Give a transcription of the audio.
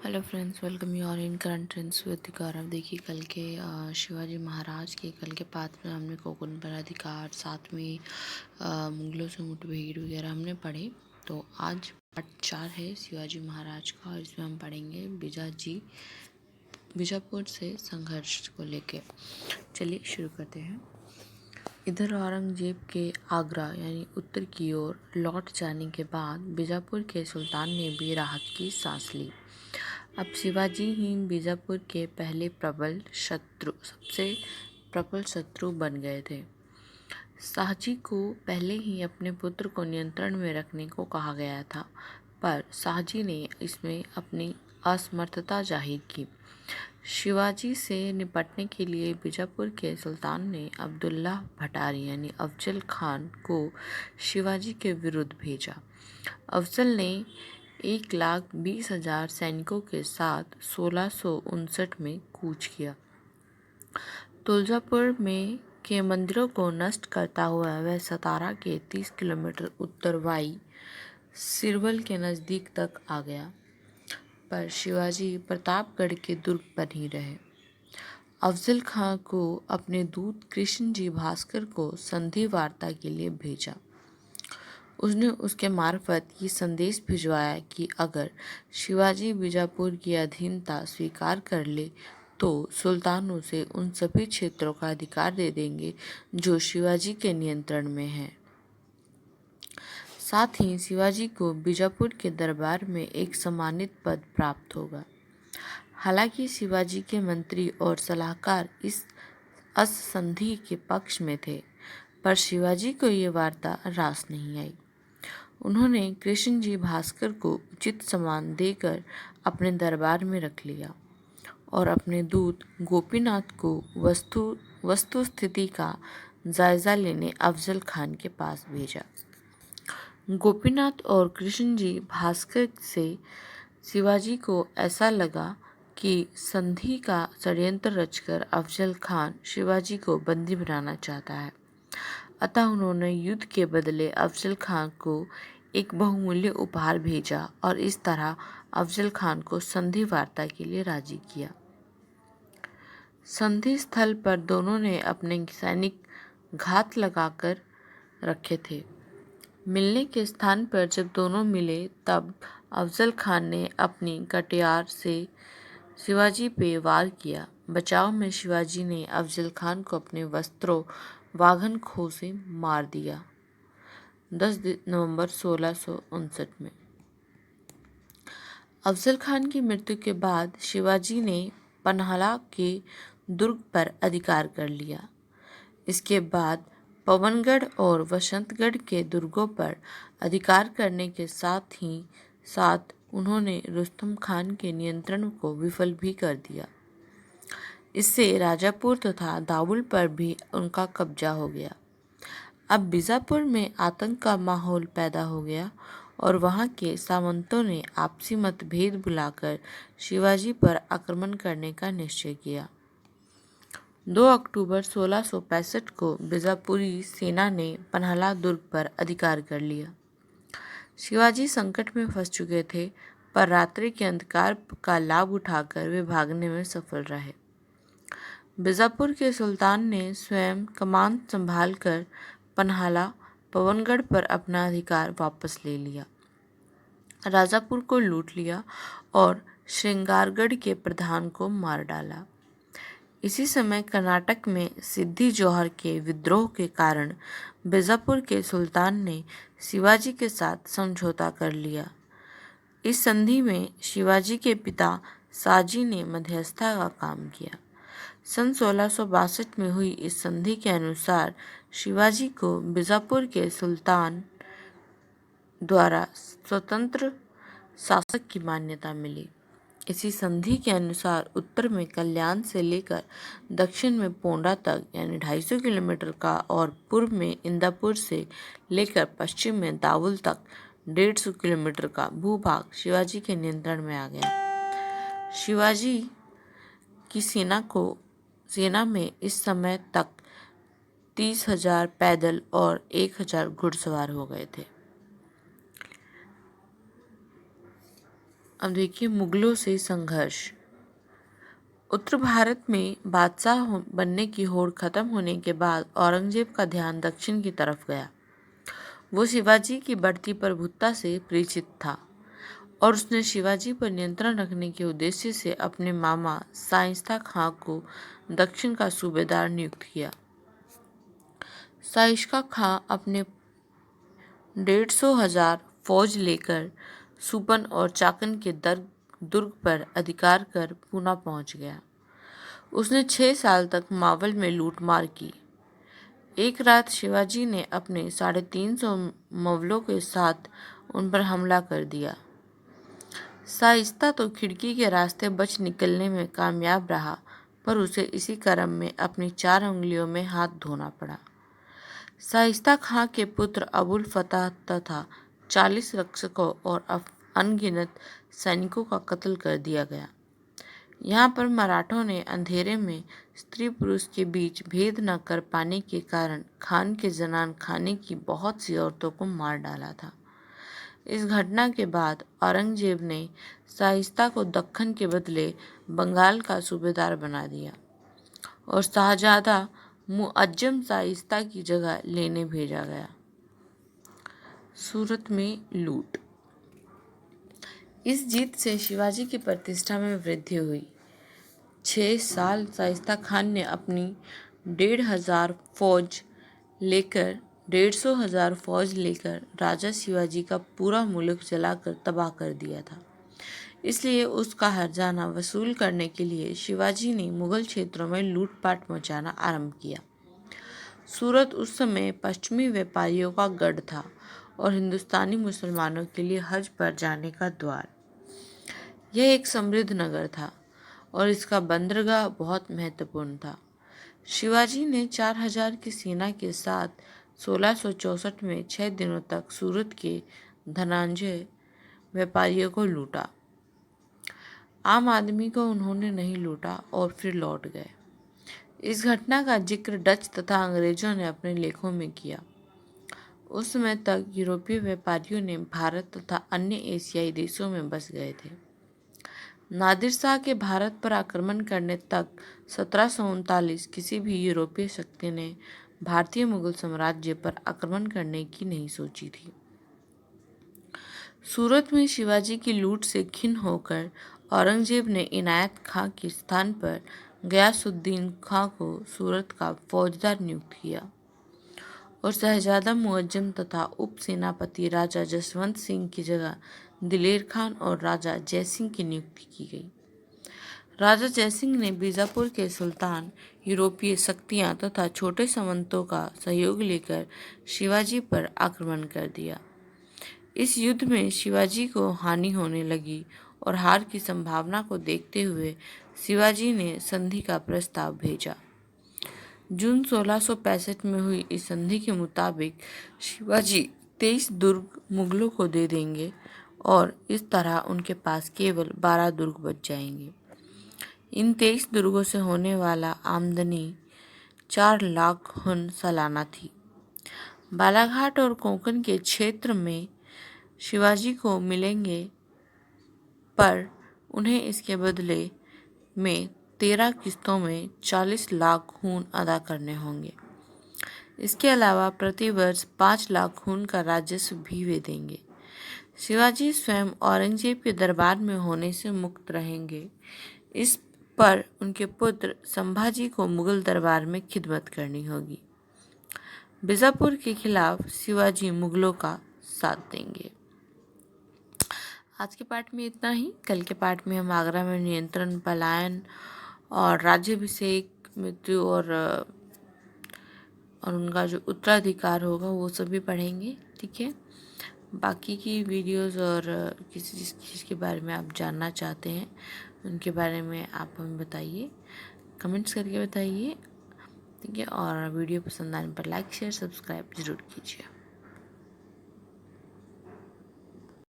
Hello friends, welcome you all in current trends with Gaurav. देखिए, कल के शिवाजी महाराज के कल के पाठ में हमने कोकण पर अधिकार, साथ में मुगलों से मुठभेड़ वगैरह हमने पढ़े। तो आज पार्ट 4 है शिवाजी महाराज का, और इसमें हम पढ़ेंगे बीजापुर से संघर्ष को लेके। चलिए शुरू करते हैं। इधर औरंगजेब के आगरा यानी उत्तर की ओर लौट जाने के बाद बीजापुर के सुल्तान ने भी राहत की सांस ली। अब शिवाजी ही बीजापुर के सबसे प्रबल शत्रु बन गए थे। शाहजी को पहले ही अपने पुत्र को नियंत्रण में रखने को कहा गया था, पर शाहजी ने इसमें अपनी असमर्थता जाहिर की। शिवाजी से निपटने के लिए बीजापुर के सुल्तान ने अब्दुल्ला भटारी यानी अफजल खान को शिवाजी के विरुद्ध भेजा। अफजल ने 1,20,000 सैनिकों के साथ 1659 में कूच किया। तुलजापुर में के मंदिरों को नष्ट करता हुआ वह सतारा के 30 किलोमीटर उत्तर वाई सिरवल के नज़दीक तक आ गया, पर शिवाजी प्रतापगढ़ के दुर्ग पर ही रहे। अफजल खां को अपने दूत कृष्णजी भास्कर को संधि वार्ता के लिए भेजा। उसने उसके मार्फत ये संदेश भिजवाया कि अगर शिवाजी बीजापुर की अधीनता स्वीकार कर ले तो सुल्तान उसे उन सभी क्षेत्रों का अधिकार दे देंगे जो शिवाजी के नियंत्रण में हैं। साथ ही शिवाजी को बीजापुर के दरबार में एक सम्मानित पद प्राप्त होगा। हालांकि शिवाजी के मंत्री और सलाहकार इस संधि के पक्ष में थे, पर शिवाजी को ये वार्ता रास नहीं आई। उन्होंने कृष्णजी भास्कर को उचित सम्मान देकर अपने दरबार में रख लिया और अपने दूत गोपीनाथ को वस्तु स्थिति का जायजा लेने अफजल खान के पास भेजा। गोपीनाथ और कृष्णजी भास्कर से शिवाजी को ऐसा लगा कि संधि का षड्यंत्र रचकर अफजल खान शिवाजी को बंदी बनाना चाहता है। अतः उन्होंने युद्ध के बदले अफजल खान को एक बहुमूल्य उपहार भेजा और इस तरह अफजल खान को संधि वार्ता के लिए राजी किया। संधि स्थल पर दोनों ने अपने सैनिक घात लगाकर रखे थे। मिलने के स्थान पर जब दोनों मिले तब अफजल खान ने अपनी कटियार से शिवाजी पे वार किया। बचाव में शिवाजी ने अफजल खान को अपने वस्त्रों वाघन खो से मार दिया। 10 नवंबर 1659 में अफजल खान की मृत्यु के बाद शिवाजी ने पन्हाला के दुर्ग पर अधिकार कर लिया। इसके बाद पवनगढ़ और वसंतगढ़ के दुर्गों पर अधिकार करने के साथ ही साथ उन्होंने रुस्तम खान के नियंत्रण को विफल भी कर दिया। इससे राजापुर तथा दावुल पर भी उनका कब्जा हो गया। अब बीजापुर में आतंक का माहौल पैदा हो गया और वहां के सामंतों ने आपसी मतभेद बुलाकर शिवाजी पर आक्रमण करने का निश्चय किया। 2 अक्टूबर 1665 को बीजापुरी सेना ने पन्हाला दुर्ग पर अधिकार कर लिया। शिवाजी संकट में फंस चुके थे, पर रात्रि के अंधकार का लाभ उठाकर वे भागने में सफल रहे। बीजापुर के सुल्तान ने स्वयं कमान संभालकर पन्हाला पवनगढ़ पर अपना अधिकार वापस ले लिया, राजापुर को लूट लिया और श्रृंगारगढ़ के प्रधान को मार डाला। इसी समय कर्नाटक में सिद्दी जौहर के विद्रोह के कारण बीजापुर के सुल्तान ने शिवाजी के साथ समझौता कर लिया। इस संधि में शिवाजी के पिता साजी ने मध्यस्थता का काम किया। सन 1662 में हुई इस संधि के अनुसार शिवाजी को बीजापुर के सुल्तान द्वारा स्वतंत्र शासक की मान्यता मिली। इसी संधि के अनुसार उत्तर में कल्याण से लेकर दक्षिण में पोंडा तक यानी 250 किलोमीटर का और पूर्व में इंदापुर से लेकर पश्चिम में दावुल तक 150 किलोमीटर का भूभाग शिवाजी के नियंत्रण में आ गया। शिवाजी की सेना में इस समय तक 30,000 पैदल और 1,000 घुड़सवार हो गए थे। अब देखिए मुगलों से संघर्ष। उत्तर भारत में बादशाह बनने की होड़ खत्म होने के बाद औरंगजेब का ध्यान दक्षिण की तरफ गया। वो शिवाजी की बढ़ती प्रभुत्ता से परिचित था और उसने शिवाजी पर नियंत्रण रखने के उद्देश्य से अपने मामा शाइस्ता खां को दक्षिण का सूबेदार नियुक्त किया। शाइस्ता खां अपने 150,000 फौज लेकर सुपन और चाकन के दुर्ग पर अधिकार कर पूना पहुंच गया। उसने 6 साल तक मावल में लूटमार की। एक रात शिवाजी ने अपने 350 मवलों के साथ उन पर हमला कर दिया। शाइस्ता तो खिड़की के रास्ते बच निकलने में कामयाब रहा, पर उसे इसी क्रम में अपनी 4 उंगलियों में हाथ धोना पड़ा। शाइस्ता खां के पुत्र अबुल फतह तथा 40 रक्षकों और अनगिनत सैनिकों का कत्ल कर दिया गया। यहाँ पर मराठों ने अंधेरे में स्त्री पुरुष के बीच भेद न कर पाने के कारण खान के जनान खाने की बहुत सी औरतों को मार डाला था। इस घटना के बाद औरंगजेब ने शाइस्ता को दक्कन के बदले बंगाल का सूबेदार बना दिया और शाहजादा मुअज्जम शाइस्ता की जगह लेने भेजा गया। सूरत में लूट। इस जीत से शिवाजी की प्रतिष्ठा में वृद्धि हुई। 6 साल शाइस्ता खान ने अपनी 150,000 फौज लेकर राजा शिवाजी का पूरा मुल्क जलाकर तबाह कर दिया था। इसलिए उसका हर्जाना वसूल करने के लिए शिवाजी ने मुगल क्षेत्रों में लूटपाट मचाना आरंभ किया। सूरत उस समय पश्चिमी व्यापारियों का गढ़ था और हिंदुस्तानी मुसलमानों के लिए हज पर जाने का द्वार। यह एक समृद्ध नगर था और इसका बंदरगाह बहुत महत्वपूर्ण था। शिवाजी ने 4000 की सेना के साथ 1664 में 6 दिनों तक सूरत के धनंजय व्यापारियों को लूटा। आम आदमी को उन्होंने नहीं लूटा और फिर लौट गए। इस घटना का जिक्र डच तथा अंग्रेजों ने अपने लेखों में किया। उस समय तक यूरोपीय व्यापारियों ने भारत तथा अन्य एशियाई देशों में बस गए थे। नादिर शाह के भारत पर आक्रमण करने तक 1739 किसी भी यूरोपीय शक्ति ने भारतीय मुगल साम्राज्य पर आक्रमण करने की नहीं सोची थी। सूरत में शिवाजी की लूट से खिन्न होकर औरंगजेब ने इनायत खां के स्थान पर गयासुद्दीन खां को सूरत का फौजदार नियुक्त किया और शहजादा मुअज्जम तथा उप सेनापति राजा जसवंत सिंह की जगह दिलेर खान और राजा जयसिंह की नियुक्ति की गई। राजा जयसिंह ने बीजापुर के सुल्तान, यूरोपीय शक्तियां तथा छोटे सामंतों का सहयोग लेकर शिवाजी पर आक्रमण कर दिया। इस युद्ध में शिवाजी को हानि होने लगी और हार की संभावना को देखते हुए शिवाजी ने संधि का प्रस्ताव भेजा। जून 1665 में हुई इस संधि के मुताबिक शिवाजी 23 दुर्ग मुगलों को दे देंगे और इस तरह उनके पास केवल 12 दुर्ग बच जाएंगे। इन 23 दुर्गों से होने वाला आमदनी 4 लाख हुन सालाना थी। बालाघाट और कोंकण के क्षेत्र में शिवाजी को मिलेंगे, पर उन्हें इसके बदले में 13 किस्तों में 40 लाख खून अदा करने होंगे। इसके अलावा प्रति वर्ष 5 लाख खून का राजस्व भी वे देंगे। शिवाजी स्वयं औरंगजेब के दरबार में होने से मुक्त रहेंगे। इस पर उनके पुत्र संभाजी को मुगल दरबार में खिदमत करनी होगी। बीजापुर के खिलाफ शिवाजी मुगलों का साथ देंगे। आज के पाठ में इतना ही। कल के पाठ में हम आगरा में नियंत्रण, पलायन और राज्याभिषेक, मृत्यु और उनका जो उत्तराधिकार होगा वो सभी पढ़ेंगे। ठीक है। बाकी की वीडियोस और किसी चीज़ के बारे में आप जानना चाहते हैं उनके बारे में आप हमें बताइए, कमेंट्स करके बताइए। ठीक है। और वीडियो पसंद आने पर लाइक, शेयर, सब्सक्राइब जरूर कीजिए।